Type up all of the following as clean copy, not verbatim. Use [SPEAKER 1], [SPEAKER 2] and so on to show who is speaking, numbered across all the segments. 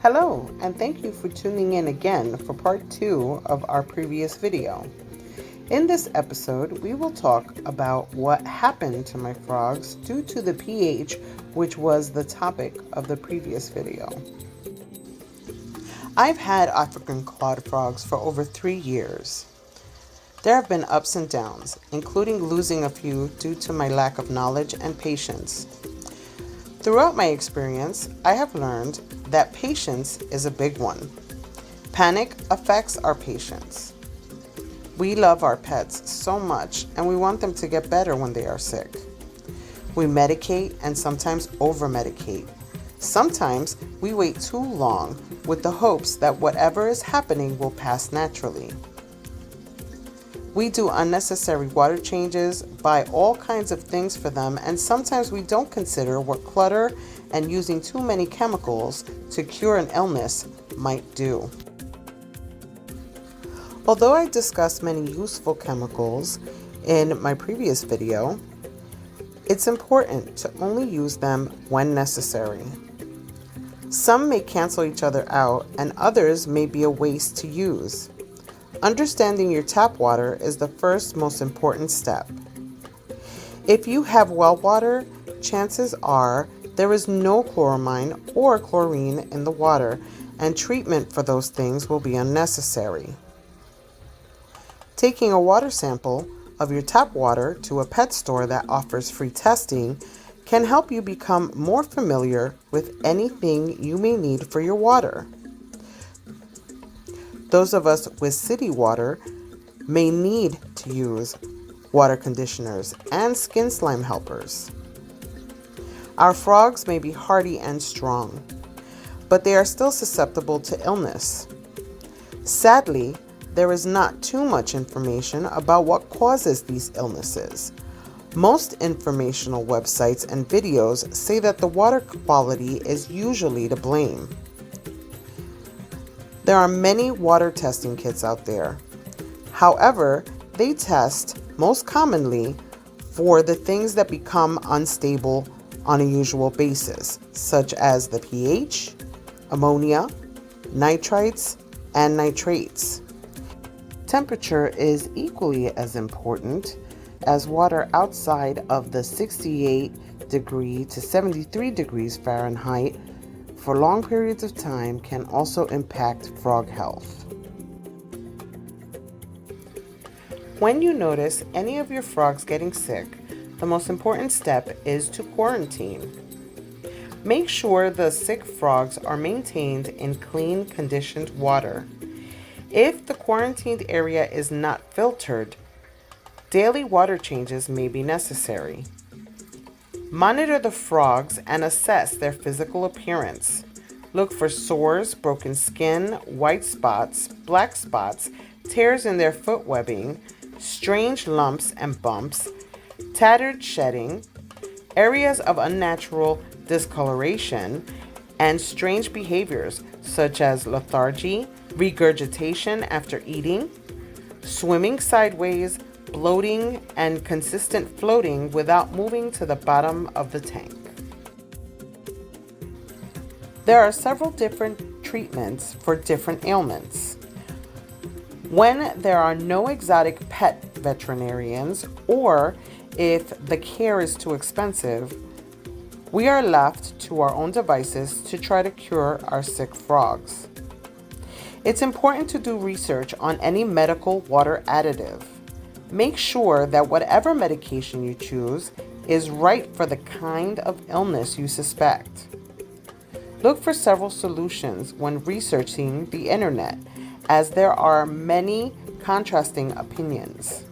[SPEAKER 1] Hello, and thank you for tuning in again for part 2 of our previous video. In this episode, we will talk about what happened to my frogs due to the pH, which was the topic of the previous video. I've had African clawed frogs for over 3 years. There have been ups and downs, including losing a few due to my lack of knowledge and patience. Throughout my experience, I have learned that patience is a big one. Panic affects our patience. We love our pets so much and we want them to get better when they are sick. We medicate and sometimes over-medicate. Sometimes we wait too long with the hopes that whatever is happening will pass naturally. We do unnecessary water changes, buy all kinds of things for them, and sometimes we don't consider what clutter and using too many chemicals to cure an illness might do. Although I discussed many useful chemicals in my previous video, it's important to only use them when necessary. Some may cancel each other out and others may be a waste to use. Understanding your tap water is the first most important step. If you have well water, chances are there is no chloramine or chlorine in the water, and treatment for those things will be unnecessary. Taking a water sample of your tap water to a pet store that offers free testing can help you become more familiar with anything you may need for your water. Those of us with city water may need to use water conditioners and skin slime helpers. Our frogs may be hardy and strong, but they are still susceptible to illness. Sadly, there is not too much information about what causes these illnesses. Most informational websites and videos say that the water quality is usually to blame. There are many water testing kits out there. However, they test most commonly for the things that become unstable on a usual basis, such as the pH, ammonia, nitrites, and nitrates. Temperature is equally as important, as water outside of the 68 degree to 73 degrees Fahrenheit for long periods of time can also impact frog health. When you notice any of your frogs getting sick, the most important step is to quarantine. Make sure the sick frogs are maintained in clean, conditioned water. If the quarantined area is not filtered, daily water changes may be necessary. Monitor the frogs and assess their physical appearance. Look for sores, broken skin, white spots, black spots, tears in their foot webbing, strange lumps and bumps, tattered shedding, areas of unnatural discoloration, and strange behaviors such as lethargy, regurgitation after eating, swimming sideways, bloating, and consistent floating without moving to the bottom of the tank. There are several different treatments for different ailments. When there are no exotic pet veterinarians, or if the care is too expensive, we are left to our own devices to try to cure our sick frogs. It's important to do research on any medical water additive. Make sure that whatever medication you choose is right for the kind of illness you suspect. Look for several solutions when researching the internet, as there are many contrasting opinions.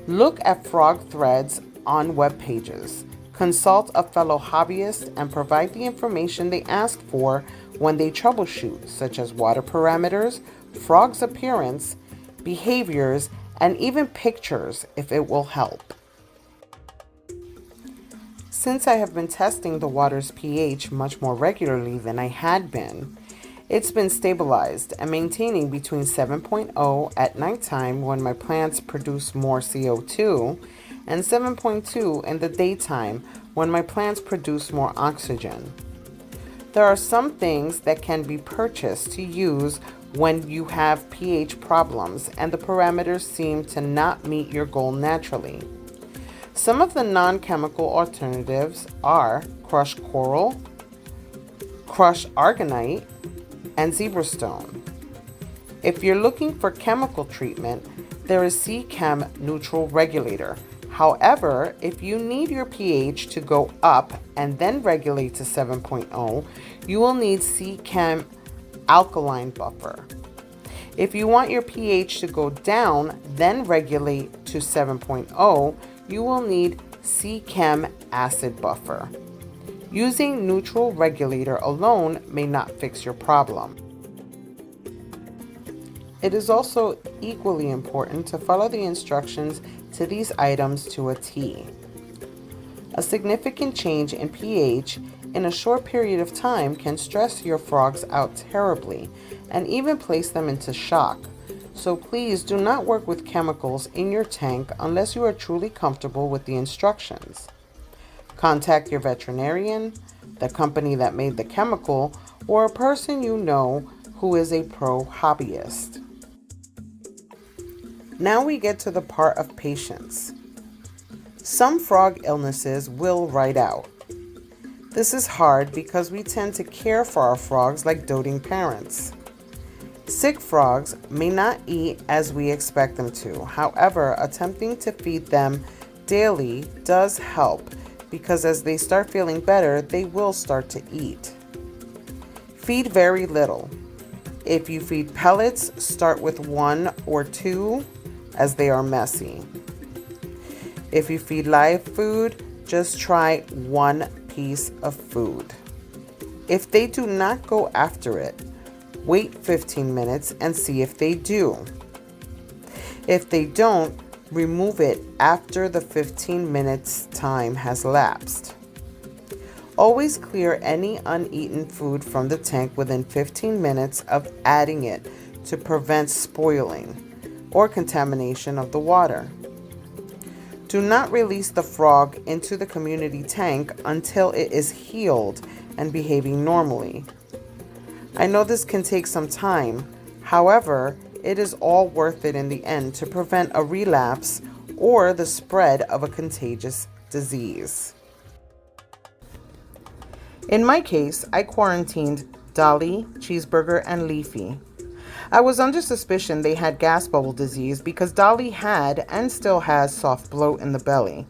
[SPEAKER 1] Look at frog threads on web pages. Consult a fellow hobbyist and provide the information they ask for when they troubleshoot, such as water parameters, frog's appearance, behaviors, and even pictures if it will help. Since I have been testing the water's pH much more regularly than I had been, it's been stabilized and maintaining between 7.0 at nighttime when my plants produce more CO2 and 7.2 in the daytime when my plants produce more oxygen. There are some things that can be purchased to use when you have pH problems and the parameters seem to not meet your goal naturally. Some of the non-chemical alternatives are crushed coral, crushed aragonite, and zebrastone. If you're looking for chemical treatment, there is C-Chem Neutral Regulator. However, if you need your pH to go up and then regulate to 7.0, you will need C-Chem Alkaline Buffer. If you want your pH to go down, then regulate to 7.0, you will need C-Chem Acid Buffer. Using Neutral Regulator alone may not fix your problem. It is also equally important to follow the instructions to these items to a T. A significant change in pH in a short period of time can stress your frogs out terribly and even place them into shock. So please do not work with chemicals in your tank unless you are truly comfortable with the instructions. Contact your veterinarian, the company that made the chemical, or a person you know who is a pro hobbyist. Now we get to the part of patience. Some frog illnesses will ride out. This is hard because we tend to care for our frogs like doting parents. Sick frogs may not eat as we expect them to. However, attempting to feed them daily does help because as they start feeling better, they will start to eat. Feed very little. If you feed pellets, start with 1 or 2 as they are messy. If you feed live food, just try 1 piece of food. If they do not go after it, wait 15 minutes and see if they do. If they don't, remove it after the 15 minutes time has lapsed. Always clear any uneaten food from the tank within 15 minutes of adding it to prevent spoiling or contamination of the water. Do not release the frog into the community tank until it is healed and behaving normally. I know this can take some time, however, it is all worth it in the end to prevent a relapse or the spread of a contagious disease. In my case, I quarantined Dolly, Cheeseburger, and Leafy. I was under suspicion they had gas bubble disease because Dolly had and still has soft bloat in the belly.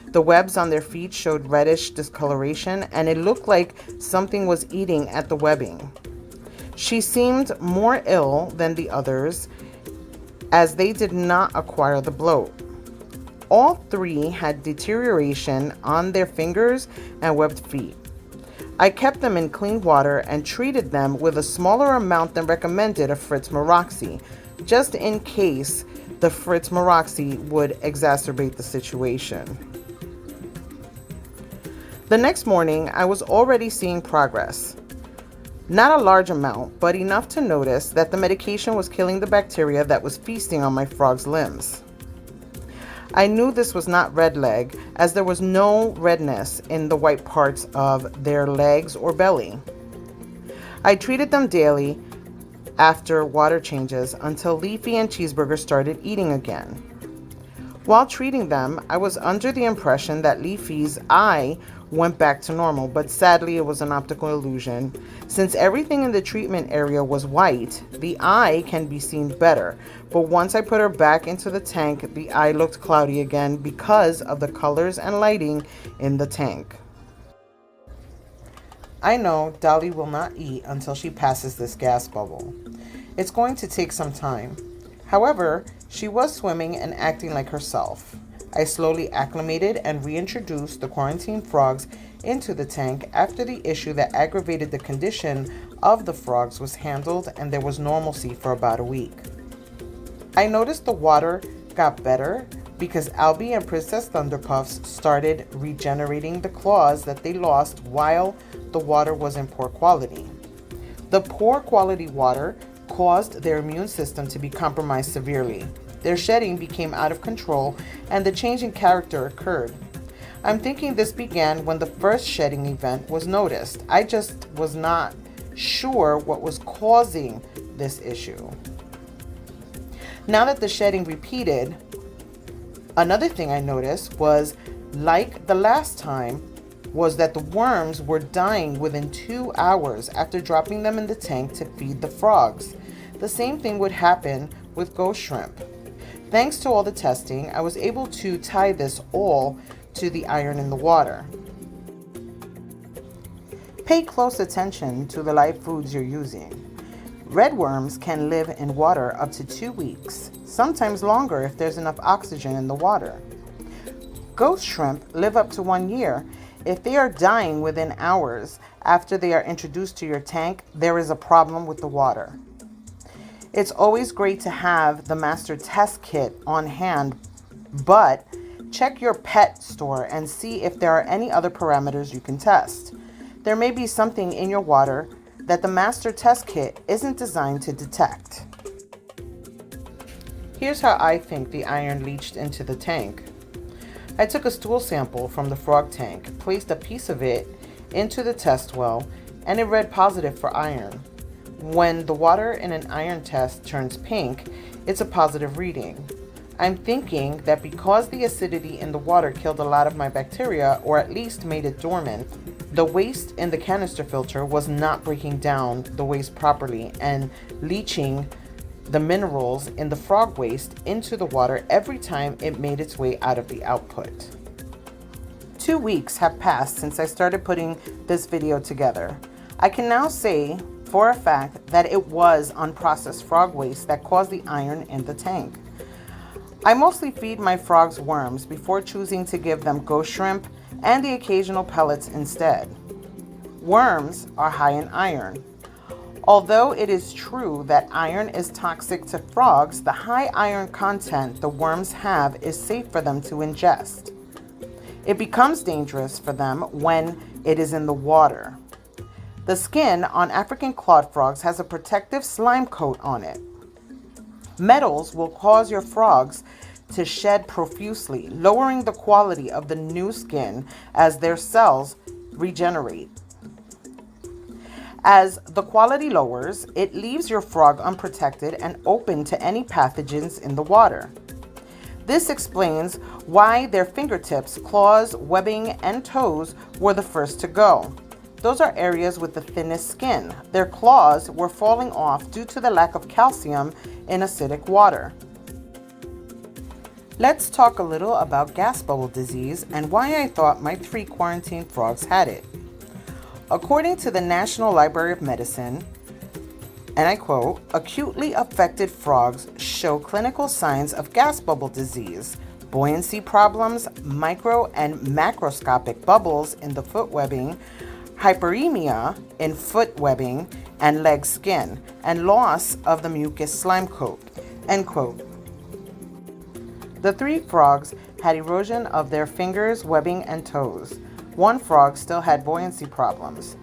[SPEAKER 1] The webs on their feet showed reddish discoloration and it looked like something was eating at the webbing. She seemed more ill than the others as they did not acquire the bloat. All 3 had deterioration on their fingers and webbed feet. I kept them in clean water and treated them with a smaller amount than recommended of Fritz Maroxy, just in case the Fritz Maroxy would exacerbate the situation. The next morning, I was already seeing progress. Not a large amount, but enough to notice that the medication was killing the bacteria that was feasting on my frog's limbs. I knew this was not red leg, as there was no redness in the white parts of their legs or belly. I treated them daily after water changes until Leafy and Cheeseburger started eating again. While treating them, I was under the impression that Leafy's eye went back to normal, but sadly it was an optical illusion. Since everything in the treatment area was white, the eye can be seen better, but once I put her back into the tank, the eye looked cloudy again because of the colors and lighting in the tank. I know Dolly will not eat until she passes this gas bubble. It's going to take some time. However, she was swimming and acting like herself. I slowly acclimated and reintroduced the quarantined frogs into the tank after the issue that aggravated the condition of the frogs was handled and there was normalcy for about a week. I noticed the water got better because Albie and Princess Thunderpuffs started regenerating the claws that they lost while the water was in poor quality. The poor quality water caused their immune system to be compromised severely. Their shedding became out of control and the change in character occurred. I'm thinking this began when the first shedding event was noticed. I just was not sure what was causing this issue. Now that the shedding repeated, another thing I noticed was, like the last time, was that the worms were dying within 2 hours after dropping them in the tank to feed the frogs. The same thing would happen with ghost shrimp. Thanks to all the testing, I was able to tie this all to the iron in the water. Pay close attention to the live foods you're using. Red worms can live in water up to 2 weeks, sometimes longer if there's enough oxygen in the water. Ghost shrimp live up to 1 year. If they are dying within hours after they are introduced to your tank, there is a problem with the water. It's always great to have the master test kit on hand, but check your pet store and see if there are any other parameters you can test. There may be something in your water that the master test kit isn't designed to detect. Here's how I think the iron leached into the tank. I took a stool sample from the frog tank, placed a piece of it into the test well, and it read positive for iron. When the water in an iron test turns pink, it's a positive reading. I'm thinking that because the acidity in the water killed a lot of my bacteria, or at least made it dormant, the waste in the canister filter was not breaking down the waste properly and leaching the minerals in the frog waste into the water every time it made its way out of the output. 2 weeks have passed since I started putting this video together. I can now say for a fact that it was unprocessed frog waste that caused the iron in the tank. I mostly feed my frogs worms before choosing to give them ghost shrimp and the occasional pellets instead. Worms are high in iron. Although it is true that iron is toxic to frogs, the high iron content the worms have is safe for them to ingest. It becomes dangerous for them when it is in the water. The skin on African clawed frogs has a protective slime coat on it. Metals will cause your frogs to shed profusely, lowering the quality of the new skin as their cells regenerate. As the quality lowers, it leaves your frog unprotected and open to any pathogens in the water. This explains why their fingertips, claws, webbing, and toes were the first to go. Those are areas with the thinnest skin. Their claws were falling off due to the lack of calcium in acidic water. Let's talk a little about gas bubble disease and why I thought my 3 quarantined frogs had it. According to the National Library of Medicine, and I quote, acutely affected frogs show clinical signs of gas bubble disease, buoyancy problems, micro and macroscopic bubbles in the foot webbing, hyperemia in foot webbing and leg skin, and loss of the mucus slime coat, end quote. The 3 frogs had erosion of their fingers, webbing, and toes. 1 frog still had buoyancy problems.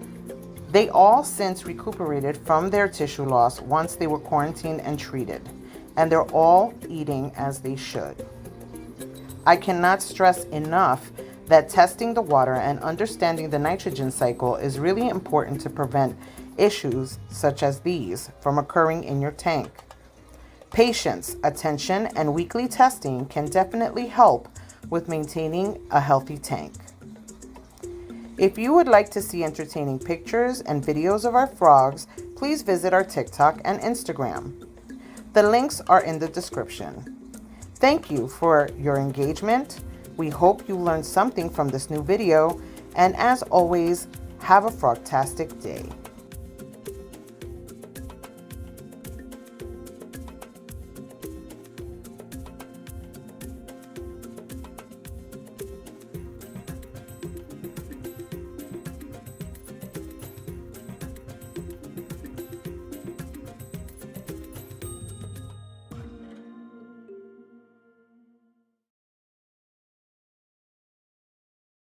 [SPEAKER 1] They all since recuperated from their tissue loss once they were quarantined and treated, and they're all eating as they should. I cannot stress enough that testing the water and understanding the nitrogen cycle is really important to prevent issues such as these from occurring in your tank. Patience, attention, and weekly testing can definitely help with maintaining a healthy tank. If you would like to see entertaining pictures and videos of our frogs, please visit our TikTok and Instagram. The links are in the description. Thank you for your engagement. We hope you learned something from this new video, and as always, have a frogtastic day.